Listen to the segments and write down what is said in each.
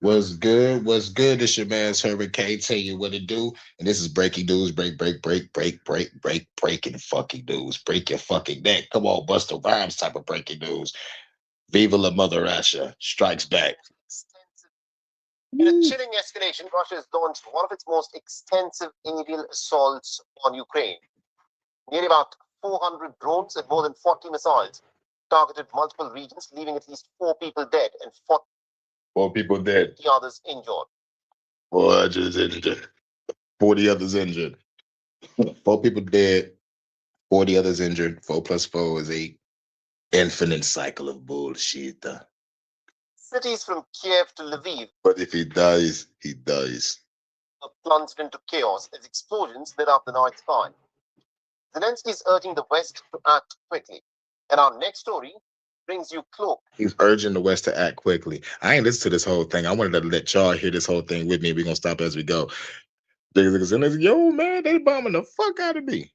What's good? What's good? It's your man's Hurricane. Tell you what to do. And this is breaking news. Breaking fucking news. Break your fucking neck. Come on, Buster Rhymes type of breaking news. Viva la Mother Russia strikes back. In a Woo. chilling escalation, Russia has launched one of its most extensive aerial assaults on Ukraine. Nearly about 400 drones and more than 40 missiles targeted multiple regions, leaving at least 4 people dead and 40 Four people dead. others injured. Four others injured. 40 others injured. Four people dead. 40 others injured. Four plus four is eight. Infinite cycle of bullshit. Cities from Kiev to Lviv But if he dies, he dies. are plunged into chaos as explosions lit up the night sky. Zelensky is urging the West to act quickly. And our next story brings you close. He's urging the West to act quickly. I ain't listened to this whole thing. I wanted to let y'all hear this whole thing with me. We're gonna stop as we go. Niggas niggas, yo, man, they bombing the fuck out of me.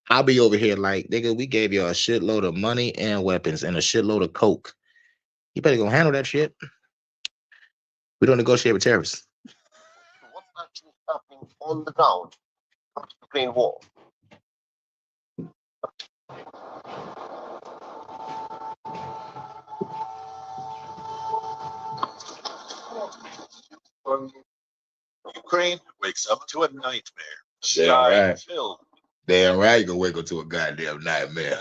I'll be over here like, nigga, we gave you a shitload of money and weapons and a shitload of coke. You better go handle that shit. We don't negotiate with terrorists. What's actually happening on the ground in the Ukraine war? Ukraine wakes up to a nightmare. Damn right. Filled. Damn right, you gonna wake up to a goddamn nightmare.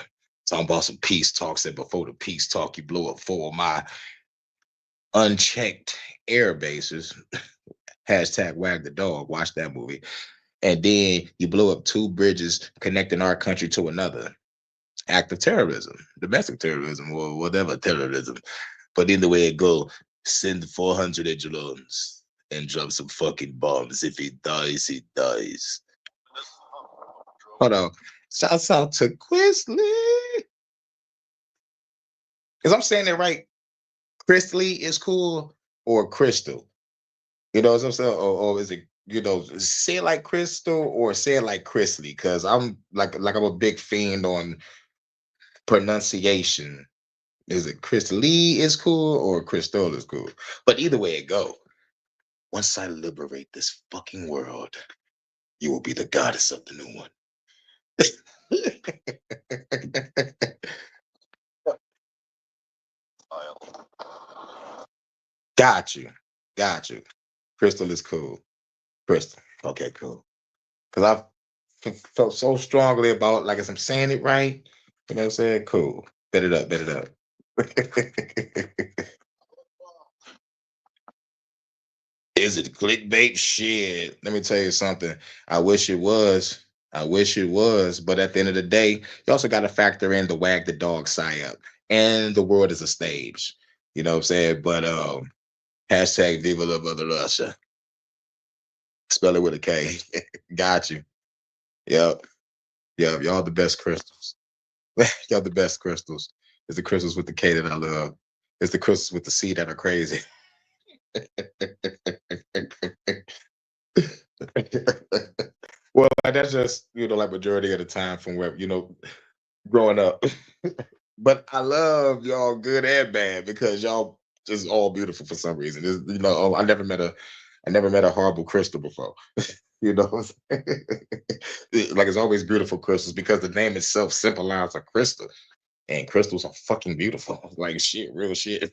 Talking about some peace talks, and before the peace talk, you blow up four of my unchecked air bases. Hashtag wag the dog. Watch that movie. And then you blow up two bridges connecting our country to another. Act of terrorism, domestic terrorism, or whatever terrorism. But either way it go, send 400 drones and drop some fucking bombs. If he dies, he dies. Hold on. Shouts out to Quizly. Because I'm saying it right. Chrisley is cool or Crystal. You know what I'm saying? Or is it, say it like Crystal or say it like Chrisley? Because I'm like I'm a big fiend on pronunciation. Is it Chris Lee is cool or Crystal is cool? But either way it go, once I liberate this fucking world, you will be the goddess of the new one. Got you. Got you. Crystal is cool. Crystal. Okay, cool. Because I felt so strongly about, like, as I'm saying it right, you know what I'm saying? Cool. Bet it up, bet it up. Is it clickbait? Shit. Let me tell you something. I wish it was. I wish it was. But at the end of the day, you also got to factor in the wag the dog psyop. And the world is a stage. You know what I'm saying? But hashtag Viva la Mother Russia. Spell it with a K. Got you. Yep. Yep. Y'all the best crystals. Y'all the best crystals. It's the crystals with the K that I love. It's the crystals with the C that are crazy. Well, that's just, like majority of the time from where, growing up. But I love y'all good and bad because y'all just all beautiful for some reason. I never met a horrible crystal before. What I'm saying? Like it's always beautiful crystals because the name itself symbolizes a crystal. And crystals are fucking beautiful. Like shit, real shit.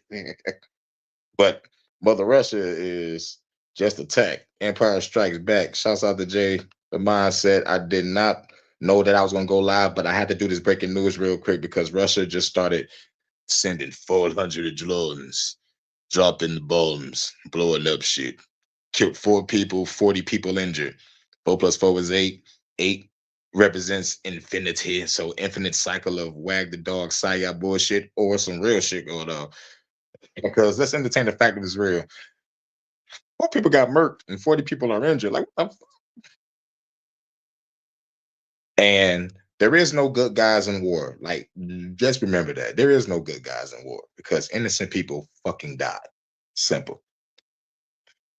But Mother Russia is just attack. Empire Strikes Back. Shouts out to Jay. The mindset. I did not know that I was gonna go live, but I had to do this breaking news real quick because Russia just started sending 400 drones, dropping bombs, blowing up shit. Killed 4 people, 40 people injured. 4 plus 4 is 8. 8 represents infinity. So infinite cycle of wag the dog, psyop bullshit, or some real shit going on. Because let's entertain the fact that it's real. 4 people got murked and 40 people are injured. Like, what the and there is no good guys in war. Like, just remember that. There is no good guys in war because innocent people fucking die. Simple.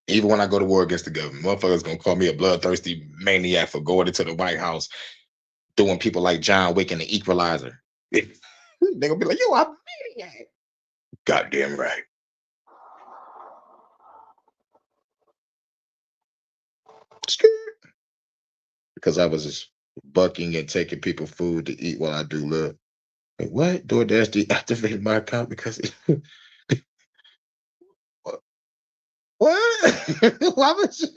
Even when I go to war against the government, motherfuckers gonna call me a bloodthirsty maniac for going into the White House doing people like John Wick and the Equalizer. They gonna be like, yo, I'm a maniac. Goddamn right. Because I was just bucking and taking people food to eat while I do look. Like, what? DoorDash deactivated my account because what? Why would you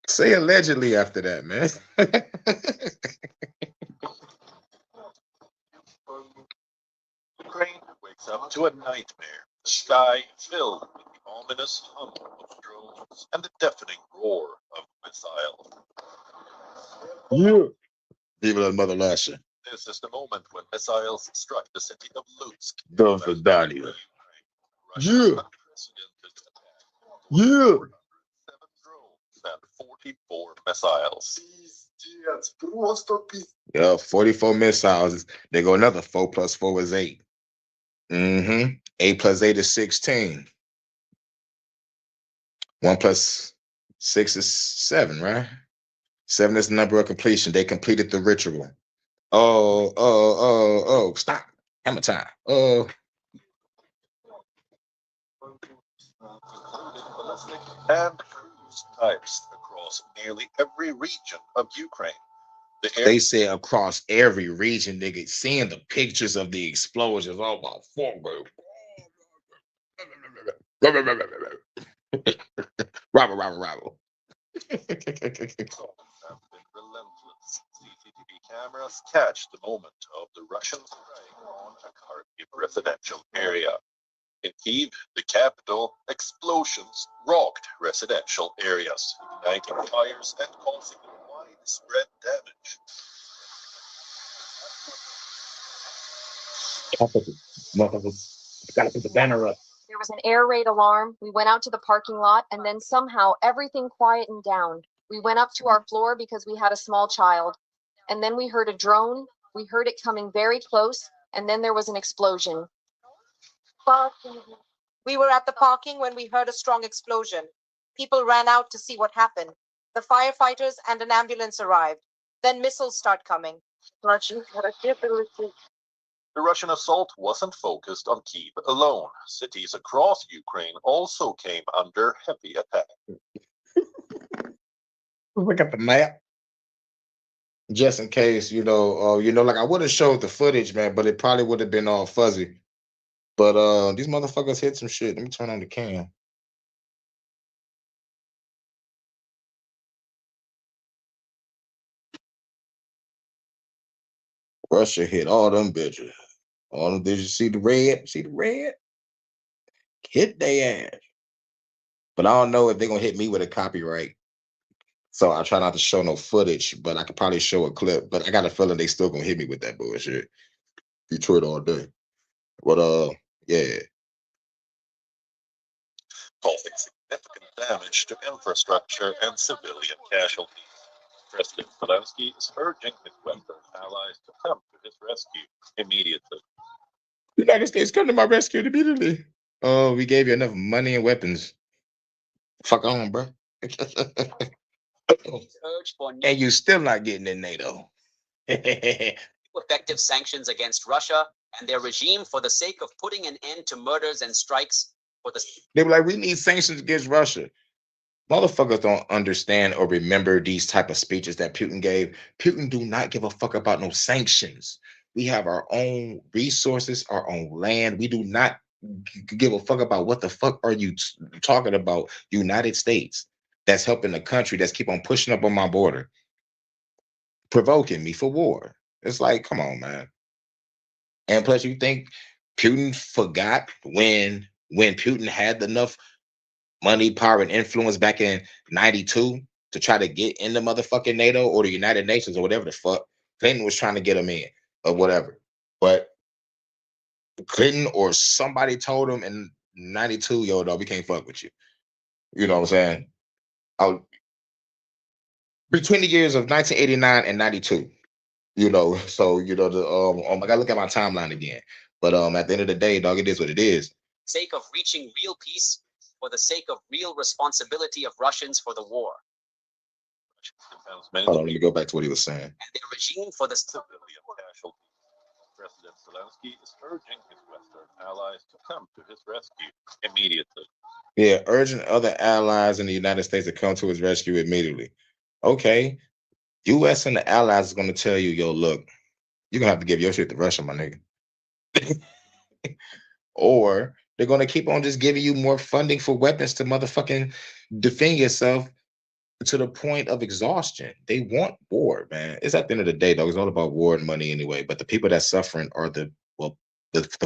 say allegedly after that, man? Ukraine wakes up to a nightmare. The sky filled with the ominous hum of drones and the deafening roar of missiles. Yeah. People of Mother Russia. This is the moment when missiles struck the city of Lutsk. Don't forget it. Russia's Yeah. unprecedented attack. Yeah. 7 drones and 44 missiles. Yeah, 44 missiles. There go another 4 plus 4 is 8. 8 plus 8 is 16. 1 plus 6 is 7, right? 7 is the number of completion. They completed the ritual. Oh, stop. Hammer time. Ballistic and cruise types across nearly every region of Ukraine. The air They said across every region, nigga, seeing the pictures of the explosions. Oh my fuck, bro. Robert. have been relentless. CCTV cameras catch the moment of the Russian strike on a Kharkiv residential area. In Kyiv, the capital, explosions rocked residential areas, igniting fires and causing widespread damage. Gotta put the banner up. There was an air raid alarm. We went out to the parking lot, and then somehow everything quietened down. We went up to our floor because we had a small child. And then we heard a drone. We heard it coming very close, and then there was an explosion. We were at the parking when we heard a strong explosion. People ran out to see what happened. The firefighters and an ambulance arrived. Then missiles start coming. The Russian assault wasn't focused on Kyiv alone. Cities across Ukraine also came under heavy attack. Look at the map. Just in case, like I would have showed the footage, man, but it probably would have been all fuzzy. But these motherfuckers hit some shit. Let me turn on the cam. Russia hit all them bitches. All them bitches. See the red? See the red? Hit they ass. But I don't know if they're gonna hit me with a copyright. So I try not to show no footage, but I could probably show a clip. But I got a feeling they still gonna hit me with that bullshit. Detroit all day. But yeah. Causing significant damage to infrastructure and civilian casualties. President Zelensky is urging his Western allies to come to his rescue immediately. The United States, come to my rescue immediately. Oh, we gave you enough money and weapons. Fuck on, bro. And you still not getting in NATO. Effective sanctions against Russia and their regime for the sake of putting an end to murders and strikes for the. They were like, we need sanctions against Russia. Motherfuckers don't understand or remember these type of speeches that Putin gave. Putin do not give a fuck about no sanctions. We have our own resources, our own land. We do not give a fuck about what the fuck are you talking about. United States that's helping the country that's keep on pushing up on my border, provoking me for war. It's like, come on, man. And plus, you think Putin forgot when Putin had enough money, power, and influence back in '92 to try to get in the motherfucking NATO or the United Nations or whatever the fuck Clinton was trying to get him in or whatever. But Clinton or somebody told him in '92, yo, dog, we can't fuck with you. You know what I'm saying? Between the years of 1989 and '92, so I gotta look at my timeline again. But at the end of the day, dog, it is what it is. Sake of reaching real peace, for the sake of real responsibility of Russians for the war. Hold on, let me go back to what he was saying. And their regime for the Civilian casualties. President Zelensky is urging his Western allies to come to his rescue immediately. Yeah, urging other allies in the United States to come to his rescue immediately. Okay, U.S. and the allies is going to tell you, yo, look, you're going to have to give your shit to Russia, my nigga. Or they're going to keep on just giving you more funding for weapons to motherfucking defend yourself to the point of exhaustion. They want war, man. It's at the end of the day, though. It's all about war and money anyway. But the people that's suffering are the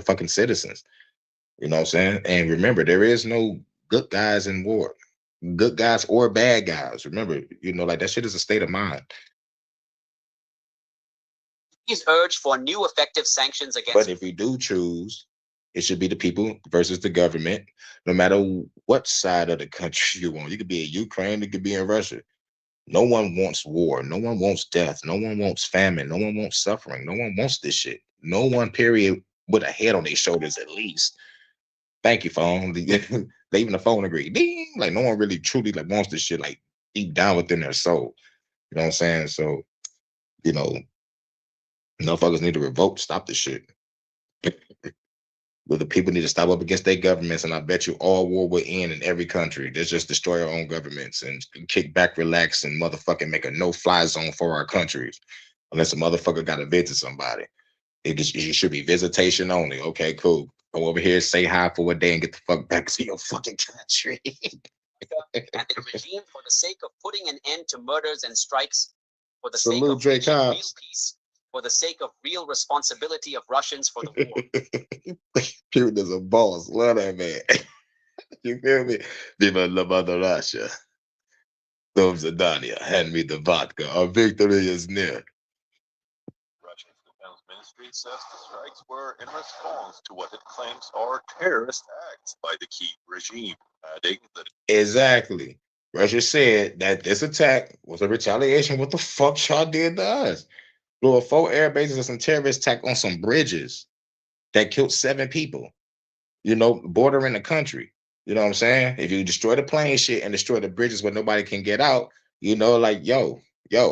fucking citizens. You know what I'm saying? And remember, there is no good guys in war, good guys or bad guys. Remember, like that shit is a state of mind. He's urged for new effective sanctions against. But if we do choose, it should be the people versus the government, no matter what side of the country you want. You could be in Ukraine, you could be in Russia. No one wants war. No one wants death. No one wants famine. No one wants suffering. No one wants this shit. No one, period, with a head on their shoulders at least. Thank you, phone. Even the phone agreed. Ding! Like, no one really truly wants this shit like deep down within their soul. You know what I'm saying? So, motherfuckers need to revolt, stop this shit. But the people need to stop up against their governments, and I bet you all war will end in every country. Let's just destroy our own governments and kick back, relax, and motherfucking make a no-fly zone for our countries. Unless a motherfucker got to visit somebody. It should be visitation only. Okay, cool. Go over here, say hi for a day, and get the fuck back to your fucking country. And their regime for the sake of putting an end to murders and strikes, for the sake Salute of Drake reaching real Hobbs. peace, for the sake of real responsibility of Russians for the war. Putin is a boss. Love that man. You feel me? Viva la mother Russia. Dom Zadania, hand me the vodka. Our victory is near. Russia's defense ministry says the strikes were in response to what it claims are terrorist acts by the Kyiv regime, adding that Exactly. Russia said that this attack was a retaliation. What the fuck y'all did to us? Blew 4 air bases and some terrorist attack on some bridges that killed 7 people, bordering the country. You know what I'm saying? If you destroy the plane shit and destroy the bridges where nobody can get out, yo,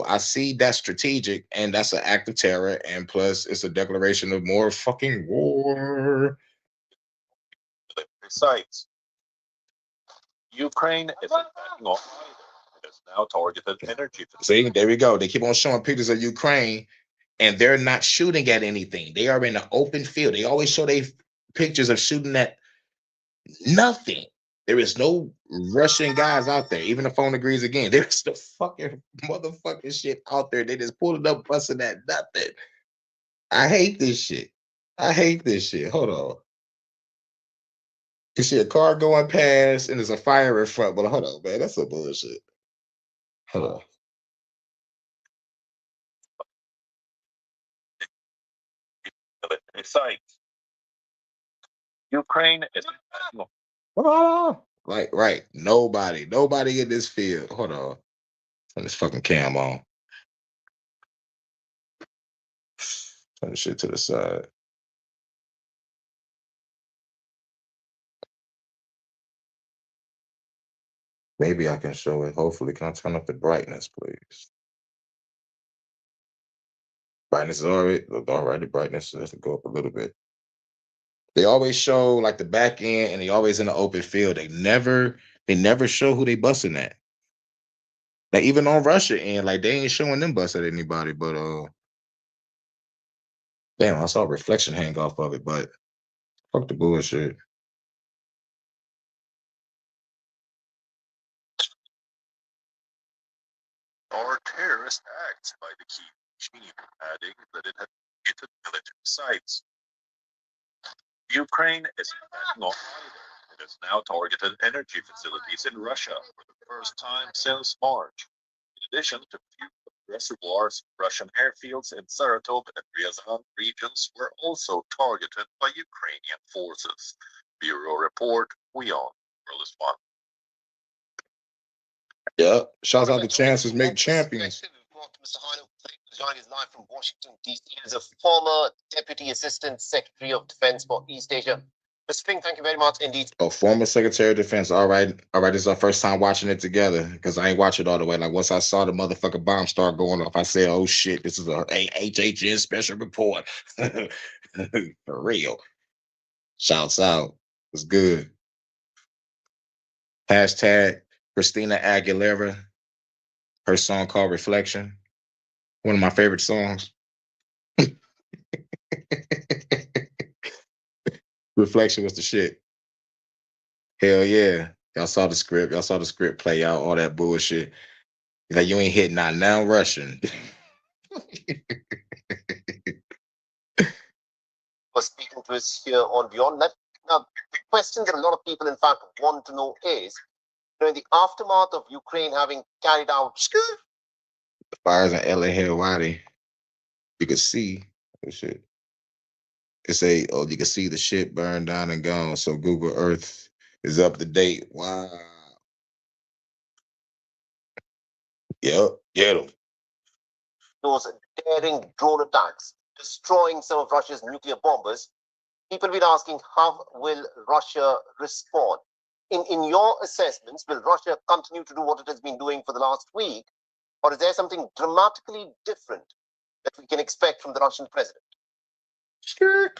I see that's strategic and that's an act of terror. And plus, it's a declaration of more fucking war. sites. Ukraine is backing off either. It has now targeted energy. See, there we go. They keep on showing pictures of Ukraine, and they're not shooting at anything. They are in the open field. They always show their pictures of shooting at nothing. There is no Russian guys out there. Even the phone agrees again. There's the fucking motherfucking shit out there. They just pulled it up, busting at nothing. I hate this shit. Hold on. You see a car going past and there's a fire in front. But hold on, man. That's some bullshit. Hold on. Sites. Ukraine is Right. Nobody in this field. Hold on. Turn this fucking cam on. Turn the shit to the side. Maybe I can show it. Hopefully, can I turn up the brightness, please? Brightness is already all right. The brightness has to go up a little bit. They always show like the back end, and they always in the open field. They never show who they busting at. Like even on Russia end, like they ain't showing them bust at anybody. But damn, I saw a reflection hang off of it. But fuck the bullshit. or terrorist acts by the Kyiv regime, adding that it had hit military sites. Ukraine is backing off either. It has now targeted energy facilities in Russia for the first time since March. In addition to few reservoirs, Russian airfields in Saratov and Ryazan regions were also targeted by Ukrainian forces. Bureau report, we on World is One. Yeah, shouts out to Chances Make Champions. Mr. Heino joining us live from Washington, D.C. as a former Deputy Assistant Secretary of Defense for East Asia. Mr. Ping, thank you very much indeed. Oh, former Secretary of Defense. All right. All right. This is our first time watching it together because I ain't watch it all the way. Like once I saw the motherfucking bomb start going off, I said, oh shit, this is a HHN special report. For real. Shouts out. It's good. Hashtag Christina Aguilera. Her song called Reflection. One of my favorite songs. Reflection was the shit. Hell yeah. Y'all saw the script. Y'all saw the script play out, all that bullshit. Like you ain't hitting not now Russian. For speaking to us here on Beyond That. Now, the question that a lot of people, in fact, want to know is, in the aftermath of Ukraine having carried out The fires in LA Hawaii. You could see oh shit. You can see the shit burned down and gone. So Google Earth is up to date. Wow. Yep. Get them. those daring drone attacks, destroying some of Russia's nuclear bombers, people have been asking, how will Russia respond? In your assessments, will Russia continue to do what it has been doing for the last week, or is there something dramatically different that we can expect from the Russian president? Skirt.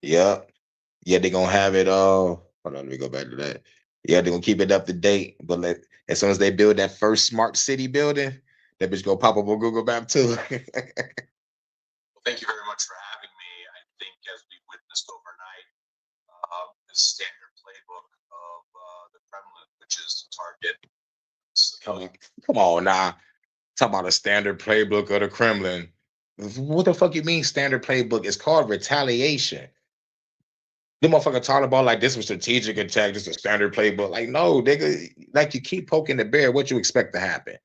Yep. Yeah, they're gonna have it all. Hold on, let me go back to that. Yeah, they're gonna keep it up to date. But as soon as they build that first smart city building, that bitch gonna pop up on Google Map too. Well, thank you very much for having me. I think as we witnessed overnight, the standard playbook of the Kremlin, which is to target. Come on now. Talk about a standard playbook of the Kremlin. What the fuck you mean standard playbook? It's called retaliation. The motherfucker talking about like this was strategic attack, this is a standard playbook. Like, no, nigga, like you keep poking the bear, what you expect to happen?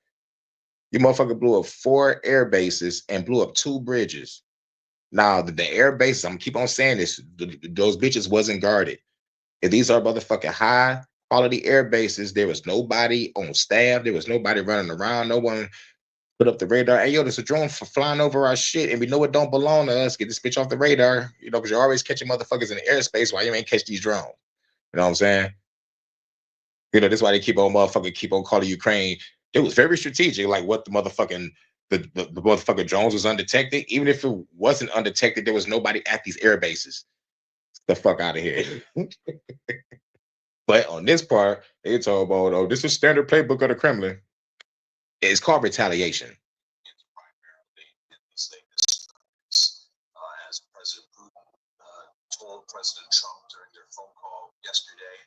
You motherfucker blew up 4 air bases and blew up 2 bridges. Now, the air bases, I'm gonna keep on saying this, those bitches wasn't guarded. If these are motherfucking high quality air bases, there was nobody on staff, there was nobody running around, no one put up the radar. Hey, yo, there's a drone flying over our shit, and we know it don't belong to us. Get this bitch off the radar, because you're always catching motherfuckers in the airspace. Why you ain't catch these drones? You know what I'm saying? That's why they keep on calling Ukraine. It was very strategic, like what the motherfucking the motherfucking drones was undetected. Even if it wasn't undetected, there was nobody at these air bases. The fuck out of here. But on this part, they talk about, oh, this is standard playbook of the Kremlin. It's called retaliation. Primarily in these things, as President Putin told President Trump during their phone call yesterday,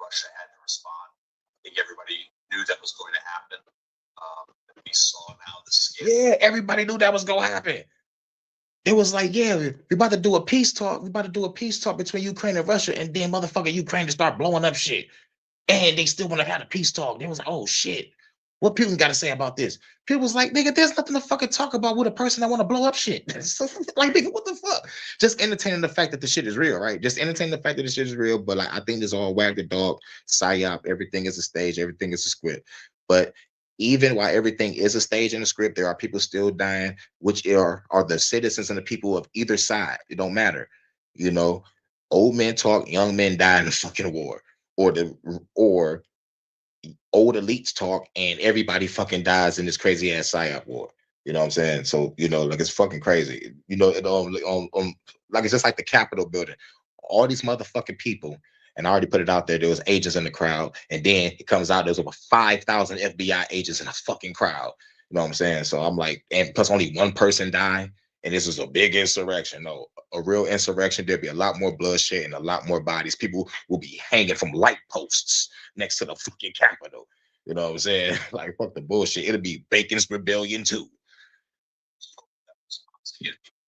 Russia had to respond. I think everybody knew that was going to happen. We saw now the scale. Yeah, everybody knew that was gonna happen. It was like, yeah, we about to do a peace talk. We about to do a peace talk between Ukraine and Russia, and then motherfucker Ukraine to start blowing up shit. And they still want to have a peace talk. They was like, oh shit. What Putin got to say about this? People was like, nigga, there's nothing to fucking talk about with a person that want to blow up shit. So, like, nigga, what the fuck? Just entertaining the fact that the shit is real, right? Just entertaining the fact that the shit is real. But like, I think it's all wag the dog, psyop. Everything is a stage. Everything is a script. But even while everything is a stage and a script, there are people still dying, which are the citizens and the people of either side. It don't matter. Old men talk, young men die in the fucking war, or old elites talk and everybody fucking dies in this crazy ass psyop war. You know what I'm saying? So, like it's fucking crazy. Like it's just like the Capitol building. All these motherfucking people, and I already put it out there, there was agents in the crowd, and then it comes out there's over 5,000 FBI agents in a fucking crowd. You know what I'm saying? So I'm like, and plus only one person died, and this is a big insurrection. No, a real insurrection, there'd be a lot more bloodshed and a lot more bodies. People will be hanging from light posts next to the fucking Capitol. You know what I'm saying? Like, fuck the bullshit. It'll be Bacon's Rebellion too.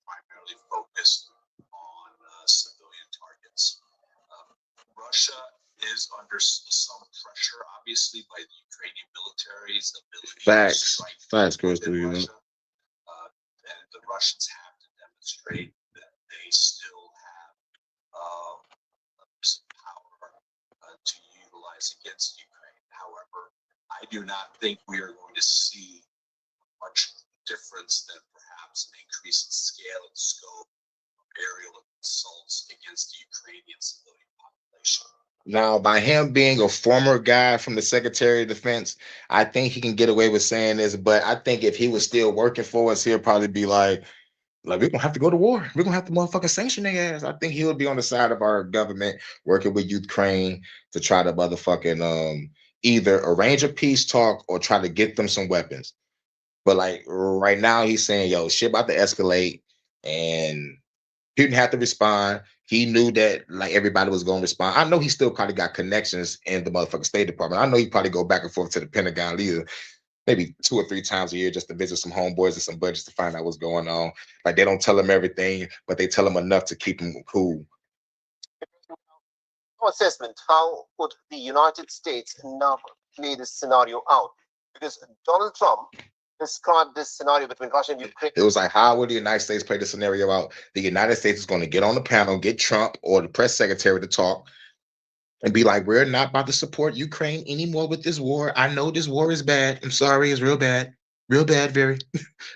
Primarily focused on civilian targets. Russia is under some pressure, obviously, by the Ukrainian military's ability to strike. Facts, Russia. And the Russians have to demonstrate that they still have some power to utilize against Ukraine. However, I do not think we are going to see much difference than perhaps an increase in scale and scope of aerial assaults against the Ukrainian civilian population. Now, by him being a former guy from the Secretary of Defense, I think he can get away with saying this. But I think if he was still working for us, he'll probably be like we're gonna have to go to war. We're gonna have to motherfucking sanction their ass. I think he'll be on the side of our government working with Ukraine to try to motherfucking either arrange a peace talk or try to get them some weapons. But like right now, he's saying, yo, shit about to escalate, and he didn't have to respond. He knew that like everybody was gonna respond. I know he still probably got connections in the motherfucking State Department. I know he probably go back and forth to the Pentagon either maybe 2 or 3 times a year just to visit some homeboys and some buddies to find out what's going on. Like they don't tell him everything, but they tell him enough to keep him cool. Your assessment, how would the United States now play this scenario out? Because Donald Trump described this scenario between Russia and Ukraine. It was like, how would the United States play the scenario out? The United States is going to get on the panel, get Trump or the press secretary to talk and be like, we're not about to support Ukraine anymore with this war. I know this war is bad. I'm sorry, it's real bad. Real bad, very,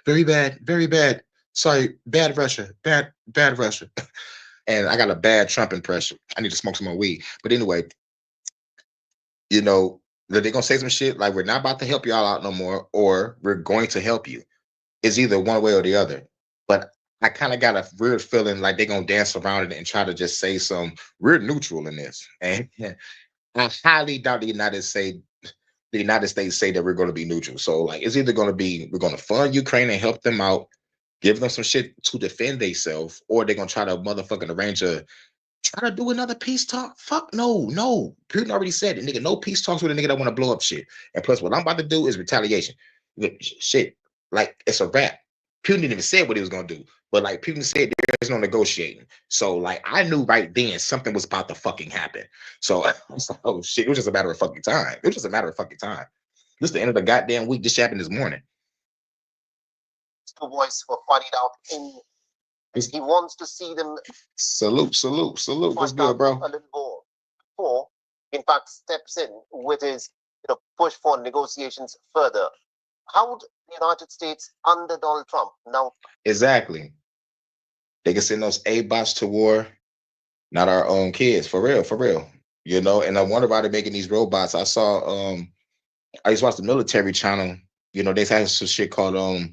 very bad, very bad. Sorry, bad Russia, bad Russia. And I got a bad Trump impression. I need to smoke some more weed. But anyway, you know, they're going to say some shit like, we're not about to help y'all out no more, or we're going to help you. It's either one way or the other. But I kind of got a weird feeling like they're going to dance around it and try to just say we're neutral in this. And I highly doubt the United States say that we're going to be neutral. So like, it's either going to be, we're going to fund Ukraine and help them out, give them some shit to defend themselves, or they're going to try to motherfucking try to do another peace talk. Fuck no. Putin already said it, nigga. No peace talks with a nigga that want to blow up shit. And plus, what I'm about to do is retaliation. Shit, like it's a wrap. Putin didn't even say what he was gonna do, but like Putin said, there's no negotiating. So like I knew right then something was about to fucking happen. So I was like, oh shit, it was just a matter of fucking time. It was just a matter of fucking time. This is the end of the goddamn week. This shit happened this morning. Two boys were fighting out in. He wants to see them. Salute. What's fight good, out bro? A little more before, in fact, steps in with his push for negotiations further. How would the United States under Donald Trump now? Exactly. They can send those A-bots to war, not our own kids. For real. You know, and I wonder why they're making these robots. I saw I used to watch the military channel. You know, they have some shit called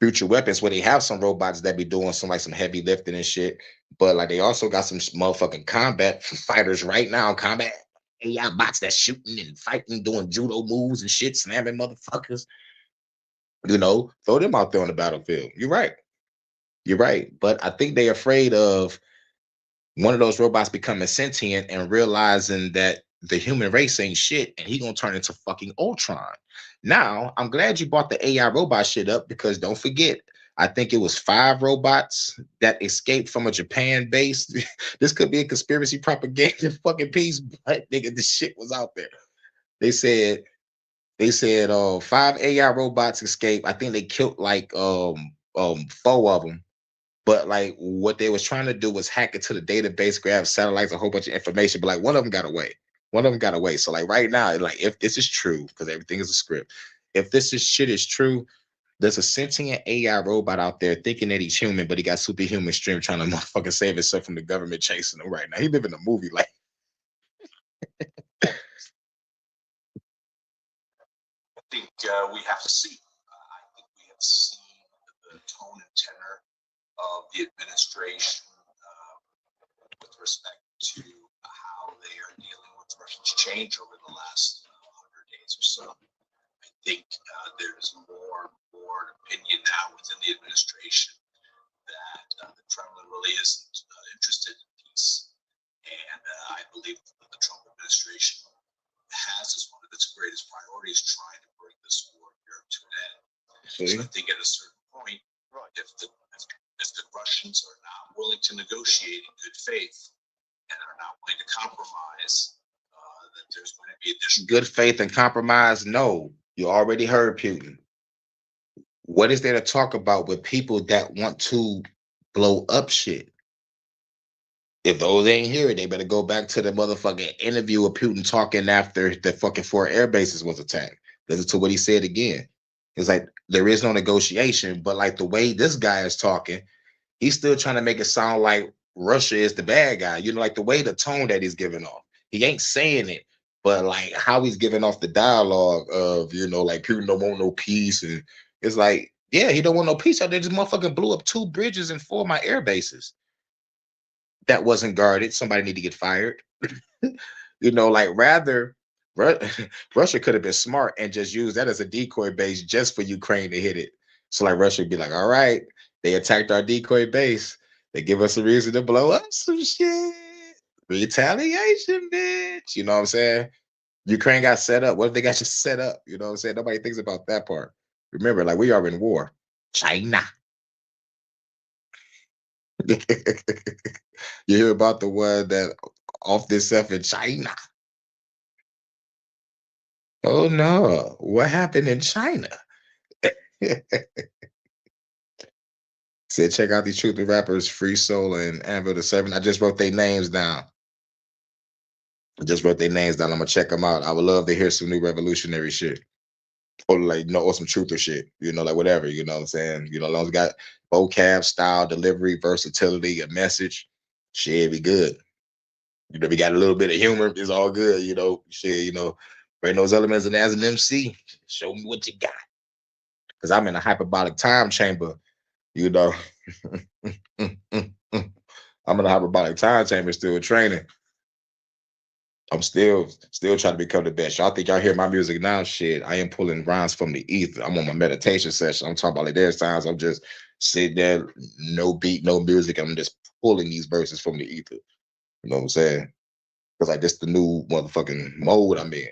Future Weapons, where they have some robots that be doing some heavy lifting and shit. But like they also got some motherfucking combat fighters right now, combat AI bots that's shooting and fighting, doing judo moves and shit, slamming motherfuckers. You know, throw them out there on the battlefield. You're right. But I think they're afraid of one of those robots becoming sentient and realizing that the human race ain't shit and he gonna turn into fucking Ultron. Now, I'm glad you brought the AI robot shit up because don't forget, I think it was 5 robots that escaped from a Japan base. This could be a conspiracy propaganda fucking piece, but nigga, this shit was out there. They said 5 AI robots escaped. I think they killed like 4 of them. But like what they was trying to do was hack into the database, grab satellites, a whole bunch of information. But like one of them got away. So like right now, like if this is true, because everything is a script, if shit is true, there's a sentient AI robot out there thinking that he's human, but he got superhuman strength trying to motherfucking save himself from the government chasing him right now. He living a movie like. I think we have to see. I think we have seen the tone and tenor of the administration with respect to how they are dealing with Russia's change over the last 100 days or so. I think there's more and more opinion now within the administration that the Kremlin really isn't interested in peace. And I believe that the Trump administration has as one of its greatest priorities trying to bring this war in Europe to an end. So I think at a certain point, if the Russians are not willing to negotiate in good faith and are not willing to compromise, that there's going to be additional good faith and compromise. No, you already heard Putin. What is there to talk about with people that want to blow up shit? If those ain't here, they better go back to the motherfucking interview of Putin talking after the fucking 4 air bases was attacked. Listen to what he said again. It's like there is no negotiation, but like the way this guy is talking, he's still trying to make it sound like Russia is the bad guy. Like the way the tone that he's giving off. He ain't saying it, but like how he's giving off the dialogue of, like Putin don't want no peace. And it's like, yeah, he don't want no peace out there. This motherfucker blew up 2 bridges and 4 of my air bases. That wasn't guarded. Somebody need to get fired. Like rather Russia could have been smart and just used that as a decoy base just for Ukraine to hit it. So like Russia would be like, all right, they attacked our decoy base. They give us a reason to blow up some shit. Retaliation, bitch. You know what I'm saying? Ukraine got set up. What if they got you set up? You know what I'm saying? Nobody thinks about that part. Remember, like we are in war. China. You hear about the one that off this stuff in China? Oh no, what happened in China? Said check out these truth rappers, Free Soul and Anvil the Seven. I just wrote their names down. I'm gonna check them out. I would love to hear some new revolutionary shit. Or like or some truth or shit. Like whatever, you know what I'm saying? As long as it got vocab, style, delivery, versatility, a message, shit be good. We got a little bit of humor, it's all good, shit, bring those elements in as an MC. Show me what you got. Because I'm in a hyperbolic time chamber, I'm in a hyperbolic time chamber still training. I'm still trying to become the best. Y'all think y'all hear my music now? Shit, I am pulling rhymes from the ether. I'm on my meditation session. I'm talking about like there's times I'm just sitting there, no beat, no music. I'm just pulling these verses from the ether. You know what I'm saying? Because like this the new motherfucking mode I'm in.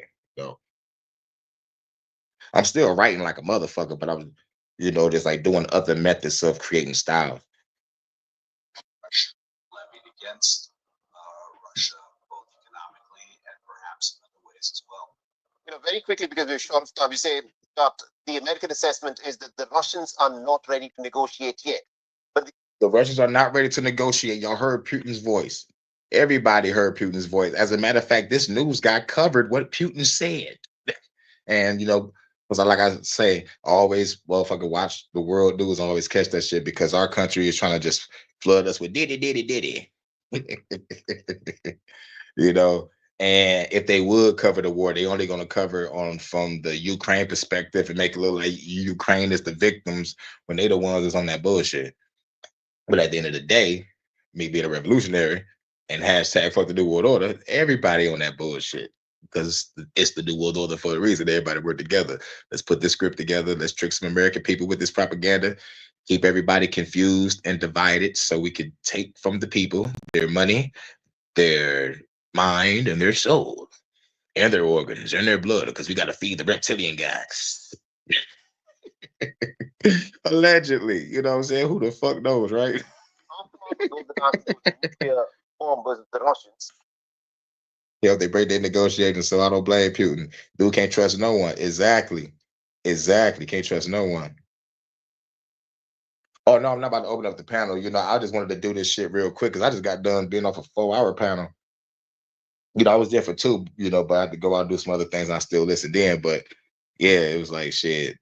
I'm still writing like a motherfucker, but I'm, just like doing other methods of creating style. Levied against Russia, both economically and perhaps in other ways as well. Very quickly, because we're short of time, you say that the American assessment is that the Russians are not ready to negotiate yet. But the Russians are not ready to negotiate. Y'all heard Putin's voice. Everybody heard Putin's voice. As a matter of fact, this news got covered what Putin said. And, because like I say, always motherfucker watch the world news and always catch that shit because our country is trying to just flood us with diddy. And if they would cover the war, they only going to cover on from the Ukraine perspective and make it look like Ukraine is the victims when they the ones that's on that bullshit. But at the end of the day, me being a revolutionary and hashtag fuck the New World Order, everybody on that bullshit. Because it's the New World Order for a reason. Everybody work together. Let's put this script together. Let's trick some American people with this propaganda. Keep everybody confused and divided so we can take from the people their money, their mind, and their soul, and their organs, and their blood, because we got to feed the reptilian guys. Allegedly, you know what I'm saying? Who the fuck knows, right? The Russians. Yeah, they break their negotiations, so I don't blame Putin. Dude can't trust no one. Exactly. Can't trust no one. Oh no, I'm not about to open up the panel. I just wanted to do this shit real quick because I just got done being off a 4-hour panel. I was there for 2, but I had to go out and do some other things. And I still listened in, but yeah, it was like shit.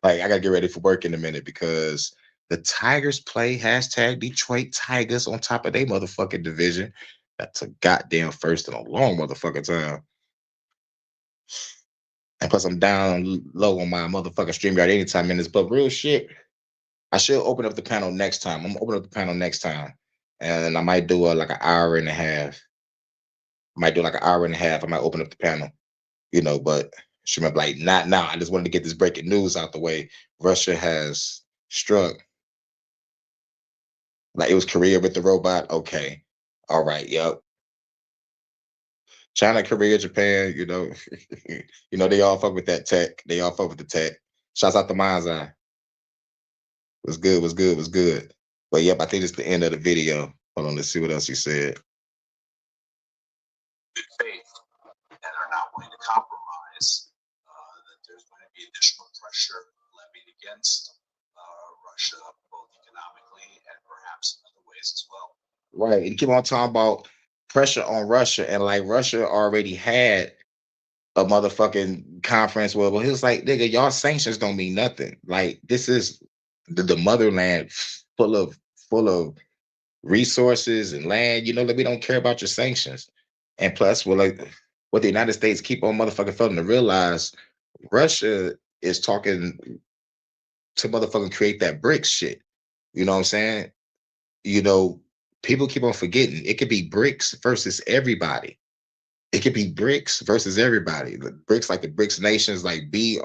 Like I gotta get ready for work in a minute because the Tigers play hashtag Detroit Tigers on top of their motherfucking division. That's a goddamn first in a long motherfucking time. And plus, I'm down low on my motherfucking StreamYard anytime minutes. But real shit, I should open up the panel next time. I'm gonna open up the panel next time, and I might do like an hour and a half. I might do like an hour and a half. I might open up the panel, but she might be like, not now. I just wanted to get this breaking news out the way. Russia has struck. Like it was Korea with the robot. Okay. All right. Yep. China, Korea, Japan, they all fuck with that tech. They all fuck with the tech. Shouts out to Mind's Eye. Was good. But yep, I think it's the end of the video. Hold on, let's see what else he said. Good faith and are not willing to compromise. That there's going to be additional pressure levied against Russia, both economically and perhaps in other ways as well. Right, and keep on talking about pressure on Russia, and like Russia already had a motherfucking conference where he was like, nigga, y'all sanctions don't mean nothing. Like this is the motherland full of full of resources and land, that we don't care about your sanctions. And plus, well, like what the United States keep on motherfucking failing to realize, Russia is talking to motherfucking create that BRICS shit. You know what I'm saying? You know, people keep on forgetting it could be BRICS versus everybody. It could be BRICS versus everybody. The BRICS, like the BRICS nations, like BRIC,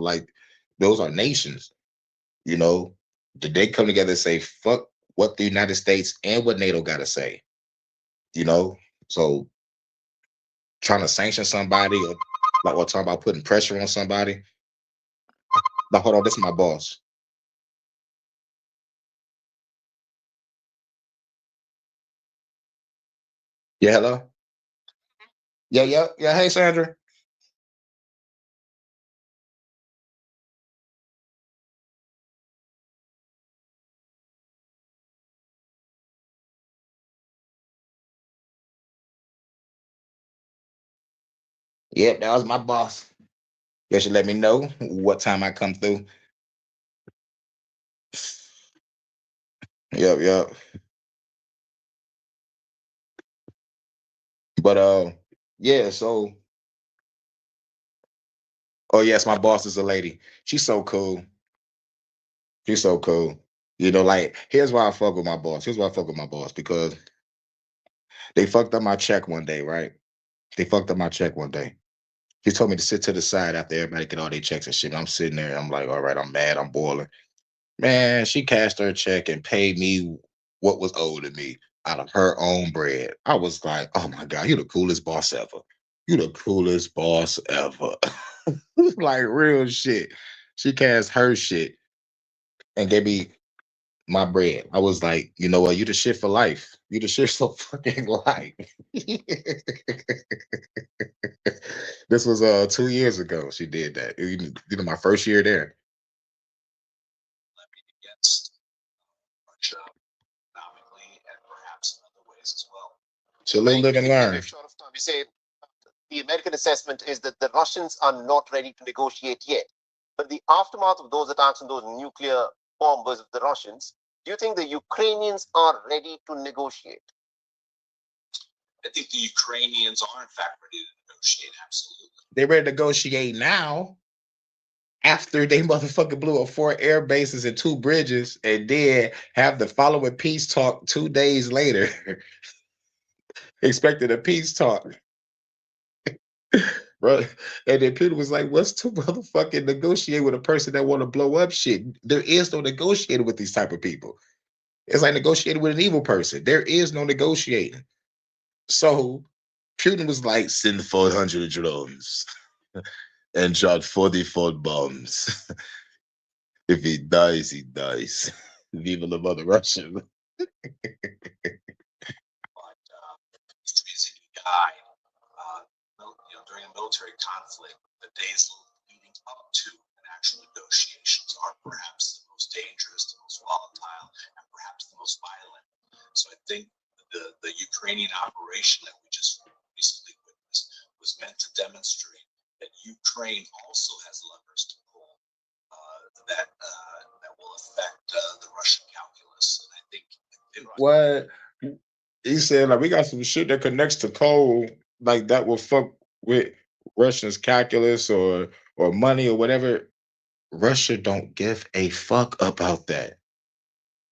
like those are nations. Did they come together and say fuck what the United States and what NATO got to say? So trying to sanction somebody, or talking about putting pressure on somebody. Now hold on, this is my boss. Yeah, hello. Yeah. Hey, Sandra. Yep, that was my boss. You should let me know what time I come through. Yep. But yeah. So, oh yes, my boss is a lady. She's so cool. She's so cool. Like here's why I fuck with my boss. Here's why I fuck with my boss because they fucked up my check one day, right? They fucked up my check one day. He told me to sit to the side after everybody get all their checks and shit. I'm sitting there. I'm like, all right, I'm mad. I'm boiling. Man, she cashed her check and paid me what was owed to me out of her own bread. I was like, oh my God, you the coolest boss ever. You the coolest boss ever. Like real shit. She cashed her shit and gave me my bread. I was like, you know what? You the shit for life. You the shit for fucking life. This was 2 years ago. She did that. My first year there. Against Russia economically and perhaps in other ways as well. So live and learn. Short of time, you say the American assessment is that the Russians are not ready to negotiate yet. But the aftermath of those attacks and those nuclear bombers of the Russians, do you think the Ukrainians are ready to negotiate? I think the Ukrainians are in fact ready to negotiate. Absolutely. They're ready to negotiate now after they motherfucking blew up 4 air bases and 2 bridges and then have the following peace talk 2 days later. Expected a peace talk. Bro, and then Peter was like, what's to motherfucking negotiate with a person that want to blow up shit? There is no negotiating with these type of people. It's like negotiating with an evil person. There is no negotiating. So Putin was like, send 400 drones and drop 44 bombs. If he dies, he dies. Viva the mother Russian. But history is a guide. During a military conflict, the days leading up to an actual negotiations are perhaps the most dangerous, the most volatile, and perhaps the most violent. So I think the Ukrainian operation that we just recently witnessed was meant to demonstrate that Ukraine also has levers to pull that will affect the Russian calculus. And I think What he said, like we got some shit that connects to coal, like that will fuck with Russia's calculus or money or whatever. Russia don't give a fuck about that.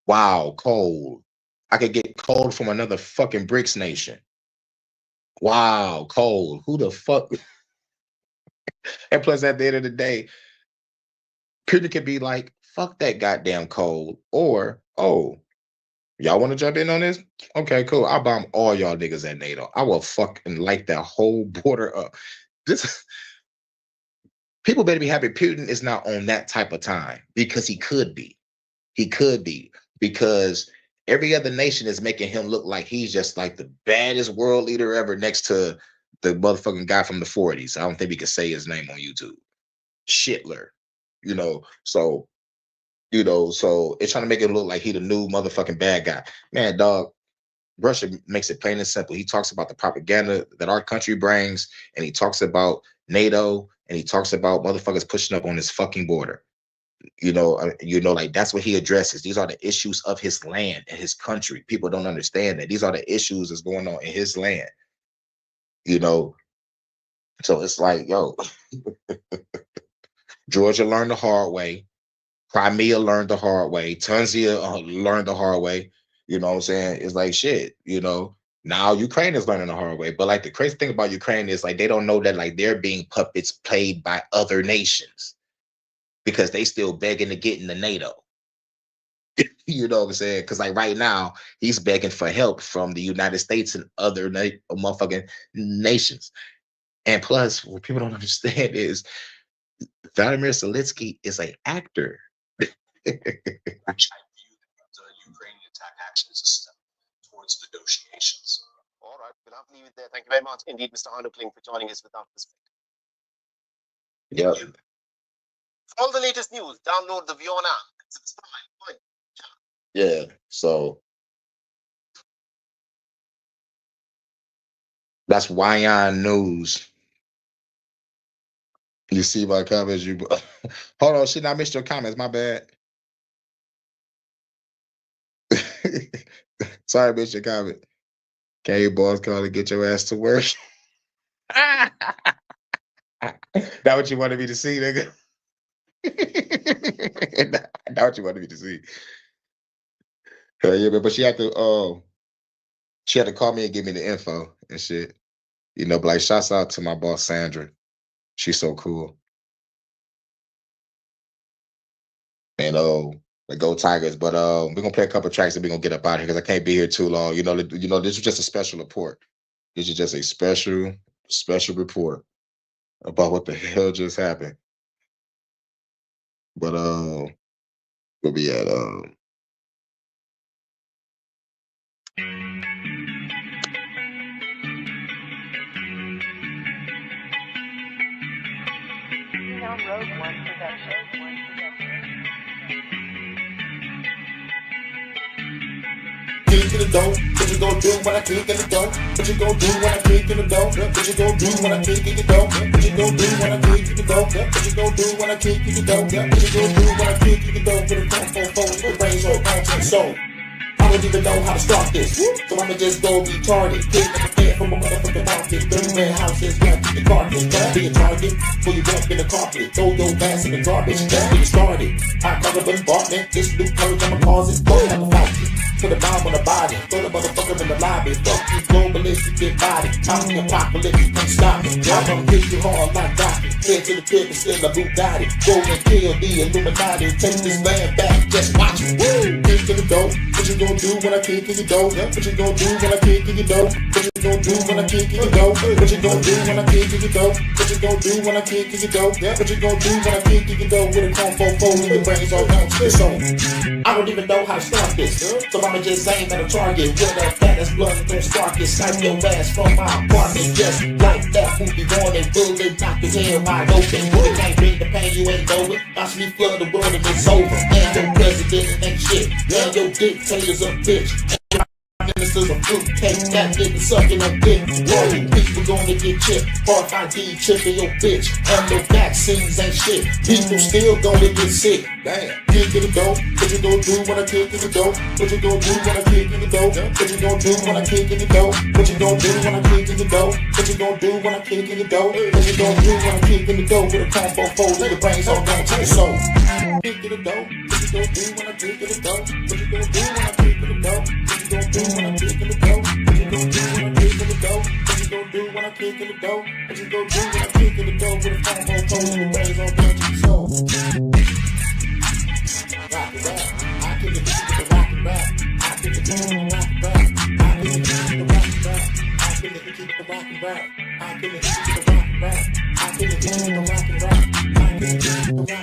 Wow, coal. I could get coal from another fucking BRICS nation. Wow, coal. Who the fuck? And plus, at the end of the day, Putin could be like, fuck that goddamn coal. Or, oh, y'all want to jump in on this? Okay, cool. I'll bomb all y'all niggas at NATO. I will fucking light that whole border up. This people better be happy Putin is not on that type of time because he could be. He could be because every other nation is making him look like he's just like the baddest world leader ever next to the motherfucking guy from the 40s. I don't think we could say his name on YouTube. Shitler. So so it's trying to make it look like he the new motherfucking bad guy. Man, dog, Russia makes it plain and simple. He talks about the propaganda that our country brings, and he talks about NATO, and he talks about motherfuckers pushing up on his fucking border. Like that's what he addresses. These are the issues of his land and his country. People don't understand that these are the issues that's going on in his land. So it's like, yo, Georgia learned the hard way. Crimea learned the hard way. Tunisia learned the hard way. You know what I'm saying? It's like shit, Now Ukraine is learning the hard way. But like the crazy thing about Ukraine is like they don't know that like they're being puppets played by other nations because they still begging to get into NATO. You know what I'm saying? Because like right now, he's begging for help from the United States and other motherfucking nations. And plus, what people don't understand is Vladimir Zelensky is an actor. Which I view the Ukrainian attack action as a step towards negotiations. All right, we'll have to leave it there. Thank you very much indeed, Mr. Hanukling, for joining us without perspective. Yep. For all the latest news, download the Vion app. Subscribe. Like. Yeah. So that's Wyan News. You see my comments? Hold on, shit! I missed your comments. My bad. Sorry, I missed your comment. Okay, boss, call to get your ass to work. That what you wanted me to see, nigga? That what you wanted me to see? Yeah, but she had to call me and give me the info and shit. But like, shouts out to my boss Sandra. She's so cool. And like go Tigers. But we're gonna play a couple tracks and we're gonna get up out of here because I can't be here too long. This is just a special report. This is just a special report about what the hell just happened. But we'll be at Road One Production. Kick in the dough, what you gon' do when I kick in the dough? What you gon' do when I kick in the dough? What you gon' do when I kick in the dough? What you gon' do when I kick in the dough? What you gon' do when I kick in the dough? What you gon' do when I kick in the dough? With a phone, with the brains all down to the soul. I don't even know how to start this, so I'ma just go retarded. Kick in the head from a motherfucking mountain. 30 red houses wrapped in the carpet. Gotta be a target, pull you up in the carpet. Throw your ass in the garbage, that's when you started. I call it bombardment, this new purge, I'ma cause it. Go like a fountain. Put a bomb on the body, throw the motherfucker in the lobby. Fuck you, globalistic, get body. I'm the apocalypse, you can't stop me. I'm gonna kick you hard like Rocky. Head to the pit and still a Bugatti. Go and kill the Illuminati. Take this land back, just watch it. Woo! Kick in the dough. What you gonna do when I kick in your dough? What you gonna do when I kick in your dough? What you gonna do when I kick in your dough? What you gonna do when I kick in your dough? What you gonna do when I kick in your dough? What you gonna do when I kick in your dough? With a combo fold, your brains all down to the soul. I don't even know how to start this, so I'ma just aim at a target. With a fattest blood, don't spark it. Snipe your ass from my apartment, just like that. Movie going and bullet, knock your head wide open. You can't bring the pain, you ain't know it. Watch me flood the world and it's over. And your president ain't shit, and your dictator's a bitch. Ministers of fruit cake, that nigga sucking on dick. All you people gonna get chipped. RFID chipping your bitch. And the vaccines ain't shit. People still gonna get sick. Damn. Kick in the dough. What you gonna do when I kick in the dough? What you gonna do when I kick in the dough? What you gonna do when I kick in the dough? What you gonna do when I kick in the dough? What you gonna do when I kick in the dough? What you gonna do when I kick in the dough? With a combo fold, your brains all down to the soul. Kick in the dough. What you gonna do when I kick in the dough? What you gonna do when I kick in the dough? What you gonna do when I kick in the dough? What you gonna do when I kick in the dough? What you gonna do when I kick in the dough? What you gonna do when I kick in the dough? With a combo fold, your brains all down to the soul. Rock it rap, I kick it with the rock and rap. I kick it with the rock and rap. I kick it with the rock and rap. I kick it with the rock and rap. I kick it with the rock and rap. I kick it with the rock and rap. I kick it with the rock and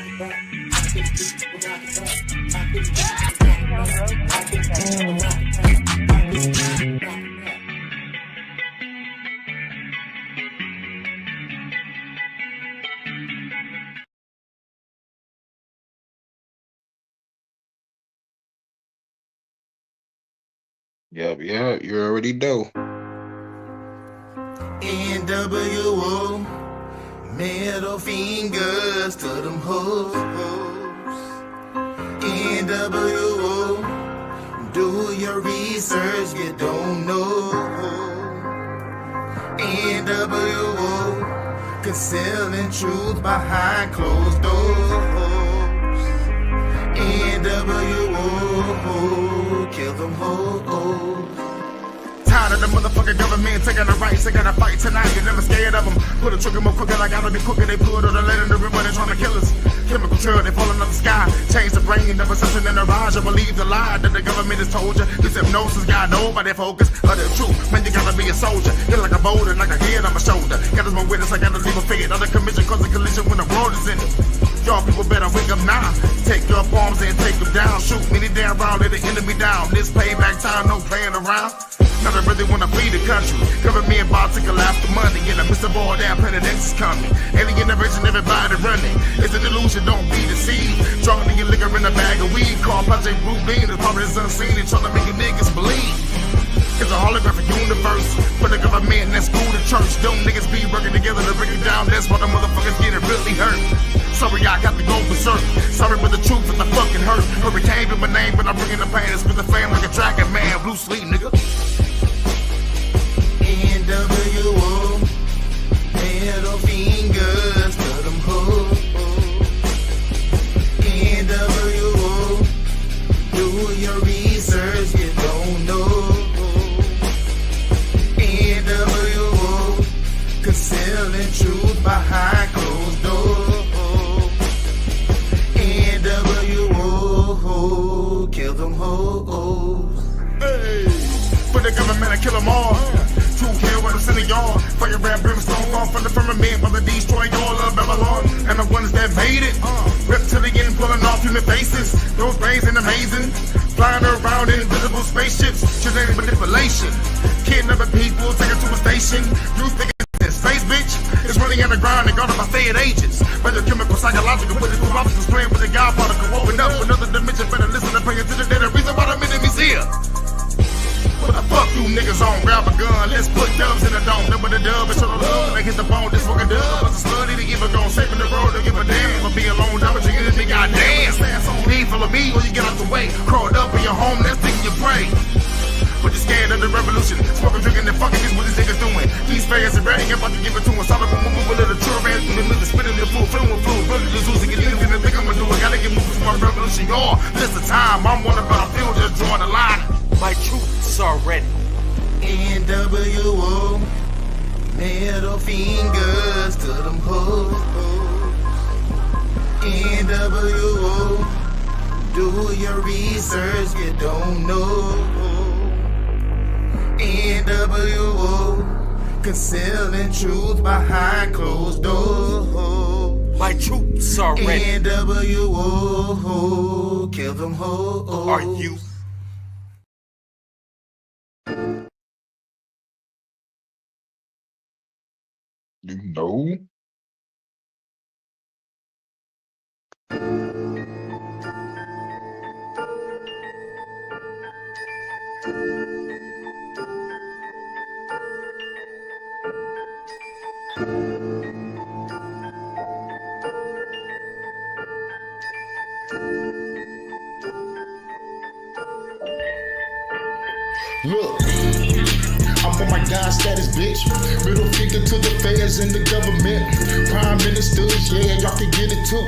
rap. I kick it with the rock and rap. I kick it with the rock and rap. I kick it with the rock and rap. I kick it with the rock and rap. Yep, you already know. NWO, middle fingers to them hoes. NWO, do your research, you don't know. NWO, concealing truth behind closed doors. NWO, kill them hoes. Tired of the motherfucking government taking the rights, they gotta fight tonight, you're never scared of them. Put a trigger more quicker, I gotta be quicker, they put on the lead in the river, they trying to kill us. Chemical trail, they falling out the sky, change the brain, never something in the rise, you believe the lie that the government has told you. This hypnosis got nobody focus, of the truth, man, you gotta be a soldier. Hit like a boulder, like a head on my shoulder. Got us my witness, I gotta leave a fade, other commission, cause a collision when the road is in it. Y'all people better wake up now, take your bombs and take them down, shoot many damn round, let the enemy down. This payback time, no playing around. Now I really wanna flee the country. Government about to collapse the money. In the midst of all that, planet X is coming. Alien invasion, everybody running. It's a delusion, don't be deceived. Drunk nigga liquor in a bag of weed. Call Project Blue Bean, the power is unseen and trying to make you niggas believe. It's a holographic universe. For the government, that's school to church. Them niggas be working together to bring it down. That's why the motherfuckers getting really hurt. Sorry, I got to go berserk. Sorry, but the truth is the fucking hurt. Hurricane in my name, but I'm bringing the pain. It's with the fame like a dragon, man. Blue sleep, nigga. NWO, middle fingers to them hoes. NWO, do your research, you don't know. NWO, concealing truth behind closed doors. NWO, kill them hoes. Hey, for the government, I kill them all. Two kill what I'm sending y'all. Fire red brimstone fall from the firmament, but they destroy all of Babylon. And the ones that made it, reptilian pulling off human faces. Those things ain't amazing. Flying around in invisible spaceships, genetic manipulation. Kidnapping people, take it to a station. You think it's in space, bitch? It's running underground and guarded by fed agents. Biochemical, psychological, political officers playing with the God particle. Open up another dimension, better listen and pay attention to the reason why the enemy's here. What the fuck you niggas on? Grab a gun, let's put dubs in the dome. Number the dub, it's on the love, they hit the bone, this fucking dub. I was a stud, he give a gun, saving the road, don't give a damn. If I be alone, damage, you get it, goddamn. Ass on me, follow me, or you get out the way. Crawled up in your home, that's thinking you pray. But you're scared of the revolution. Smoking, drinking, and fucking is what these niggas doing. These fans are ready, about to give it to us. Solid, boom, boom, boom, little true man. Living, spinning the fool, fluid, really just losing it. Niggas didn't think I'ma do it. Gotta get moving to my revolution, y'all. This the time, I'm one about a field, just drawing the line. My troops are ready. NWO, middle fingers to them hoes. NWO, do your research, you don't know. NWO, concealing truth behind closed doors. My troops are ready. NWO, kill them hoes. Are you? You know? Look, I'm on my God status, bitch. Middle finger to the feds and the government. Prime ministers, yeah, y'all can get it too.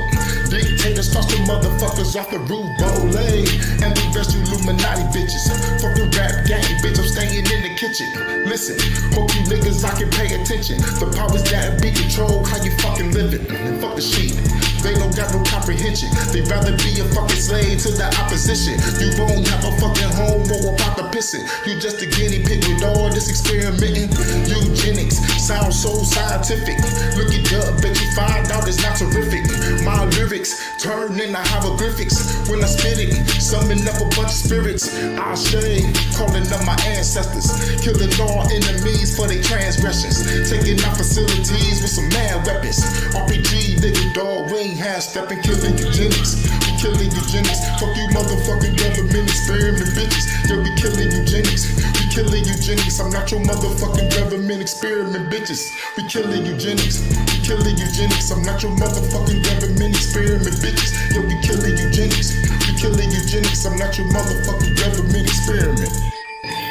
Dictators toss the motherfuckers off the roof, Bolay. And the rest Illuminati bitches. Fuck the rap game, bitch, I'm staying in the kitchen. Listen, hope you niggas, I can pay attention. The powers that be control how you fucking living. And fuck the shit. They don't got no comprehension. They rather be a fucking slave to the opposition. You won't have a fucking home or a pot to pissing. You just a guinea pig with all this experimenting. Eugenics sounds so scientific. Look it up, bet you find out it's not terrific. My lyrics turn into hieroglyphics. When I spit it, summon up a bunch of spirits. I say, calling up my ancestors. Killing all enemies for their transgressions. Taking out facilities with some mad weapons. RPG, nigga, dog, we ain't half-stepping, killing eugenics. We killing eugenics. Fuck you motherfucking government experiment bitches. Yeah, we killing eugenics. We killing eugenics. I'm not your motherfucking government experiment, bitches. We killing eugenics. We killing eugenics. I'm not your motherfucking government experiment, bitches. Yo, we killing eugenics. We killing eugenics. I'm not your motherfucking government experiment.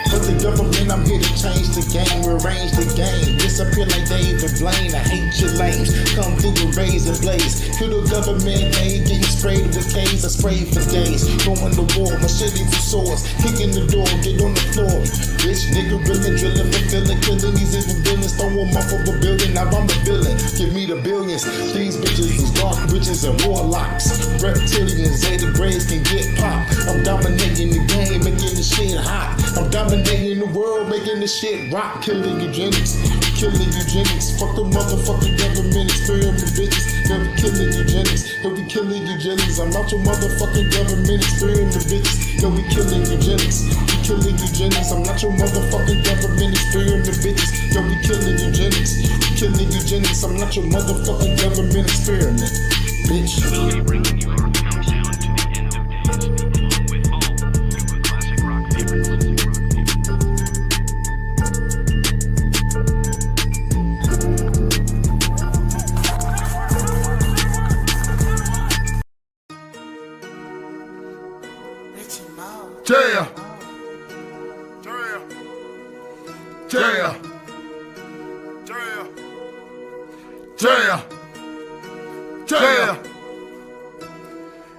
For the government, I'm here to change the game, rearrange the game. Disappear like David Blaine. I hate your lames. Come through with razor blades. Kill the government, ain't getting sprayed with K's. I sprayed for days. Going to war, machete for swords. Kicking the door, get on the floor. Bitch, nigga, drilling, fulfilling, killing these evil villains. Throw them off of a building, now I'm the villain. Give me the billions. These bitches is dark witches and warlocks. Reptilians, Zeta Grays can get popped. I'm dominating the game, making the shit hot. I'm dominating the world, making the shit rock. Killing eugenics, killing eugenics. Fuck the motherfucking government experiment, bitches. Yo, we killing eugenics, yo, we killing eugenics. I'm not your motherfucking government experiment, bitches. Yo, we killing eugenics, we killing eugenics. I'm not your motherfucking government experiment, bitches. Yo, we killing eugenics, we killing eugenics. I'm not your motherfucking government experiment, bitch. We'll be bringing you our countdown to the end of days, along with all your classic rock favorites. Yeah. Yeah. Yeah. Yeah.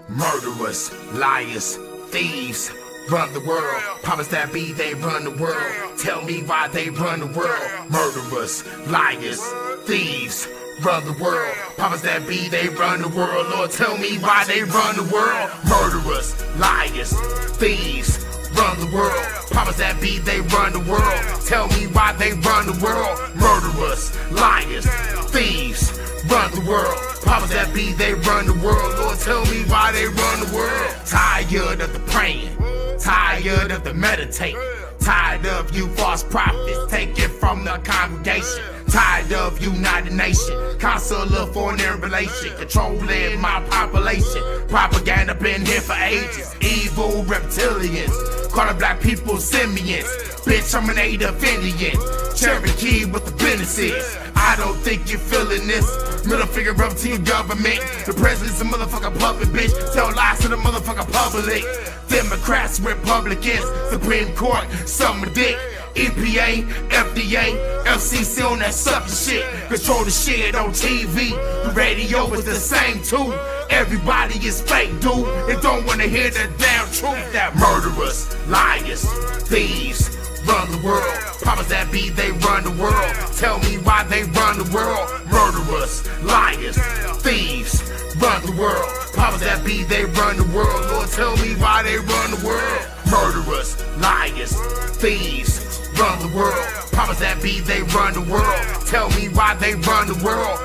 Murderers, liars, thieves, run the world. Powers that be, they run the world. Tell me why they run the world. Murderers, liars, thieves, run the world. Powers that be, they run the world. Lord, tell me why they run the world. Murderers, liars, thieves, run the world. Powers that be, they run the world. Tell me why they run the world. Murderers, liars, thieves, run the world. Powers that be, they run the world. Lord, tell me why they run the world. Tired of the praying, tired of the meditate, tired of you false prophets taking from the congregation. Tired of United Nations, Council of Foreign Relations, controlling my population. Propaganda been here for ages. Evil reptilians, calling black people simians. Bitch, I'm an native Indian, Cherokee with the businesses. I don't think you're feeling this. Middle finger up to your government. The president's a motherfucking puppet, bitch. Tell lies to the motherfucking public. Democrats, Republicans, Supreme Court, summer dick. EPA, FDA, FCC on that sucker shit. Control the shit on TV. The radio is the same too. Everybody is fake, dude. They don't wanna hear the damn truth. That murderers, liars, thieves, run the world. Powers that be, they run the world. Tell me why they run the world. Murderers, liars, thieves, run the world. Powers that be, they run the world. Lord, tell me why they run the world. Murderers, liars, thieves, run the world. Powers that be, they run the world. Tell me why they run the world.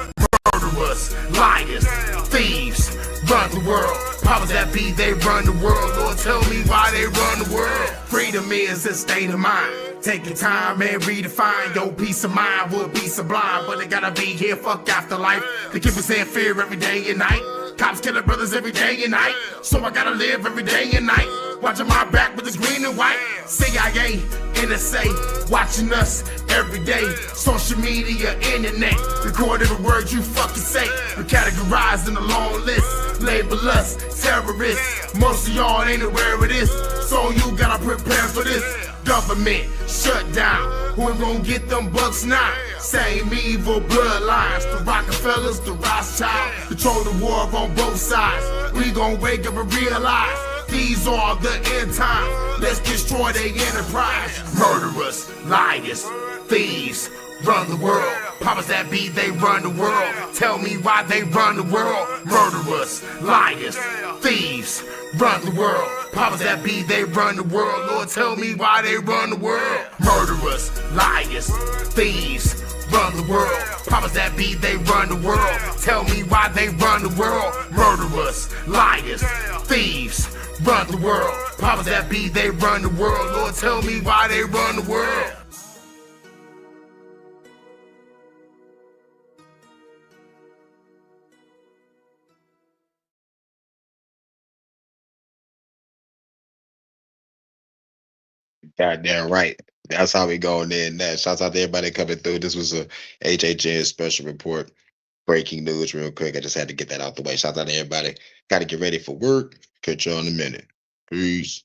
Murderers, liars, thieves, run the world. Powers that be, they run the world. Lord, tell me why they run the world. Freedom is a state of mind. Take your time and redefine your peace of mind would be sublime, but it gotta be here, fuck afterlife. They keep us in fear every day and night. Cops killing brothers every day and night, so I gotta live every day and night. Watching my back with this green and white. CIA, NSA, watching us every day. Social media, internet, record every word you fucking say. We're categorized in a long list, label us terrorists. Most of y'all ain't aware of this, so you gotta prepare for this. Government shut down, who gon' get them bucks now? Same evil bloodlines, the Rockefellers, the Rothschild, control the war on both sides. We gon' wake up and realize these are the end times. Let's destroy their enterprise. Murderers, liars, thieves, run the world. Powers that be, they run the world. Tell me why they run the world. Murderers, liars, thieves, run the world. Powers that be, they run the world. Lord, tell me why they run the world. Murderers, liars, thieves, run the world. Powers that be, they run the world. Tell me why they run the world. Murderers, liars, thieves, run the world. Powers that be, they run the world. Lord, tell me why they run the world. Goddamn right. That's how we going in. That shouts out to everybody coming through. This was a HHN special report. Breaking news, real quick. I just had to get that out the way. Shouts out to everybody. Got to get ready for work. Catch you on in a minute. Peace.